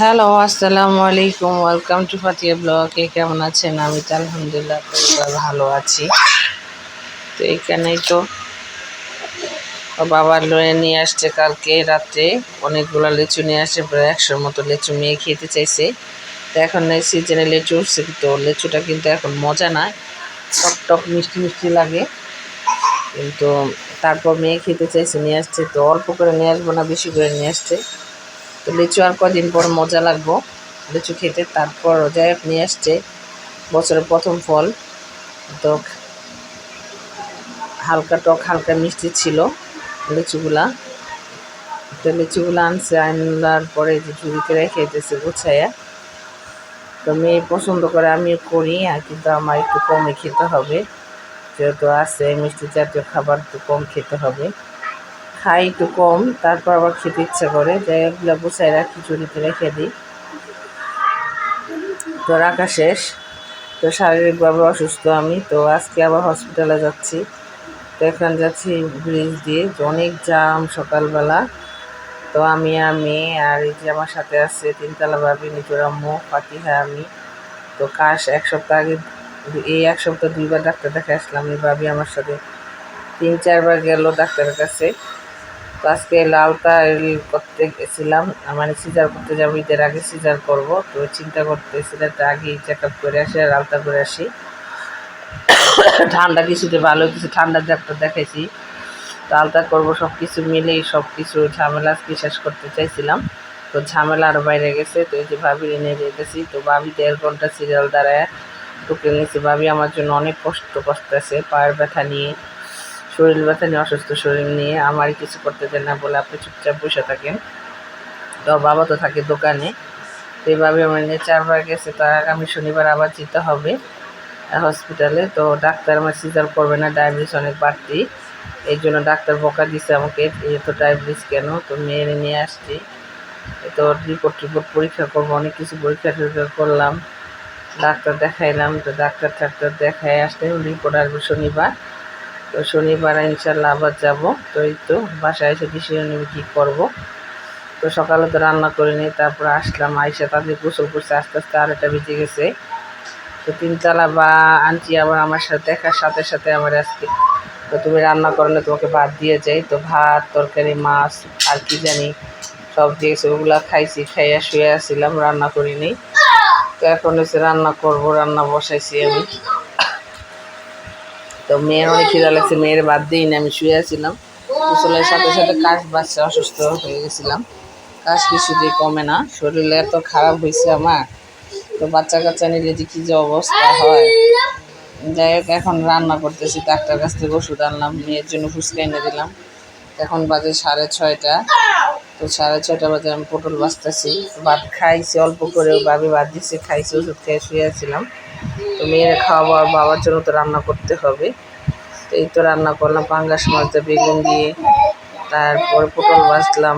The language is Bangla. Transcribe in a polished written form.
হ্যালো, আসসালামু আলাইকুম। Welcome to Fatiha blog. কেমন আছেন? আমি তো আলহামদুলিল্লাহ খুব ভালো আছি। তো এইখানেই তো বাবা লয়ে নিয়ে আসছে কালকে রাত্রে অনেকগুলো লিচু নিয়ে আসছে, প্রায় 100-র মতো লিচু মেয়ে খেতে চাইছে। তো এখন সিজনে লিচু উঠছে, তো লিচুটা কিন্তু এখন মজা না, টক টক মিষ্টি মিষ্টি লাগে, কিন্তু তারপর মেয়ে খেতে চাইছে, নিয়ে আসছে। তো অল্প করে নিয়ে আসবো না, বেশি করে নিয়ে আসছে। তো লিচু আর কদিন পর মজা লাগবো লিচু খেতে। তারপর যাই হোক নিয়ে আসছে বছরের প্রথম ফল। তো হালকা টক হালকা মিষ্টি ছিল লিচুগুলা। তো লিচুগুলো আনছে, আনলার পরে যে ঝুড়িতে রেখে দিতেছে গুছাইয়া। তো মেয়ে পছন্দ করে, আমিও করি, আর কিন্তু আমার একটু কমে খেতে হবে, যেহেতু আছে মিষ্টি জাতীয় খাবার একটু কম খেতে হবে। খাই একটু কম, তারপর আবার খেতে ইচ্ছা করে, যাই এগুলো গুছাই রাখি, ঝুড়িতে রেখে দিই। তো রাখা শেষ। তো শারীরিকভাবে অসুস্থ আমি, তো আজকে আবার হসপিটালে যাচ্ছি। তো এখন যাচ্ছি ব্রিজ দিয়ে, তো অনেক জাম সকালবেলা। তো আমি আর মেয়ে, আর এই যে আমার সাথে আছে 3তলা ভাবি, নিজের আম্মু, ফাতিহা, আমি। তো এক সপ্তাহ আগে, এই এক সপ্তাহ 2বার ডাক্তার দেখে আসলাম। এই ভাবি আমার সাথে 3-4বার গেল ডাক্তারের কাছে। তো আজকে লালটা করতে গেছিলাম, মানে সিজার করতে যাবো, ঈদের আগে সিজার করব। তো চিন্তা করতেছিলাম আগে চেক আপ করে আসি আর আলতা করে আসি। ঠান্ডা কিছুতে ভালো কিছু ঠান্ডার ডাক্তার দেখাইছি, তো আলতা করবো, সব কিছু মিলেই সব কিছু ঝামেলা শেষ করতে চাইছিলাম। তো ঝামেলা আরও বাইরে গেছে। তো এই যে ভাবির এনে যেতেছি, তো ভাবি 1.5 ঘন্টা সিরিয়াল দাঁড়ায় ঢুকে নিয়েছি। ভাবি আমার জন্য অনেক কষ্ট আছে, পায়ের ব্যথা নিয়ে, শরীর ব্যথা নিয়ে, অসুস্থ শরীর নিয়ে। আমারই কিছু করতে দেন না বলে আপনি চুপচাপ বসে থাকেন। তো বাবা তো থাকে দোকানে। তো এইভাবে আমার নিয়ে 4বার গেছে, তো আগামী শনিবার আবার যেতে হবে হসপিটালে। তো ডাক্তার আমার সিজার করবে না, ডায়াবেটিস অনেক বাড়তি, এই জন্য ডাক্তার বকা দিছে আমাকে, তো ডায়াবেটিস কেন। তো মেয়েরে নিয়ে আসছি, তো রিপোর্ট পরীক্ষা করবো, অনেক কিছু পরীক্ষা টরীক্ষা করলাম, ডাক্তার দেখাইলাম। তো ডাক্তার দেখায় আসতে রিপোর্ট আসবে শনিবার। তো শনিবার ইনশাল্লাহ আবার যাব। তো এই তো বাসায় এসে ডিসিশন নেব কী করবো। তো সকালে তো রান্না করে নিই, তারপর আসলাম, আইসা তাদের গোসল করছে, আস্তে আস্তে 2:30 বেজে গেছে। তো 3তলা বা আন্টি আবার আমার সাথে দেখার সাথে সাথে আমার আজকে, তো তুমি রান্না করলে তোমাকে ভাত দিয়ে যাই। তো ভাত, তরকারি, মাছ আর কি জানি সব দিয়েছে, ওগুলা খাইছি, খাইয়া শুয়ে আসছিলাম, রান্না করিনি। তো এখন হচ্ছে রান্না করব, রান্না বসাইছি আমি। তো মেয়ের অনেক খিদা লাগছে, মেয়ের বাদ দিই না, আমি শুয়ে আসছিলাম। গোসলের সাথে সাথে কাশ বাচ্চা, অসুস্থ হয়ে গেছিলাম, কাশ কিছুতেই কমে না, শরীরে এত খারাপ হয়েছে আমার। তো বাচ্চা কাচ্চা নিলে যে কী যে অবস্থা হয়। যাই হোক এখন রান্না করতেছি, ডাক্তার কাছ থেকে ওষুধ আনলাম, মেয়ের জন্য ফুচকা এনে দিলাম। এখন বাজে 6:30। তো 6:30 বাজে আমি পটল বাছতেছি। ভাত খাইছি অল্প করেও, ভাবি ভাত দিচ্ছে, খাইছি, ওষুধ খেয়ে শুয়েছিলাম। তো মেয়েরা খাওয়াবো, আর বাবার জন্য তো রান্না করতে হবে। তো এই তো রান্না করলাম পাঙ্গাস মাছ বেগুন দিয়ে, তারপর পটল বাছলাম,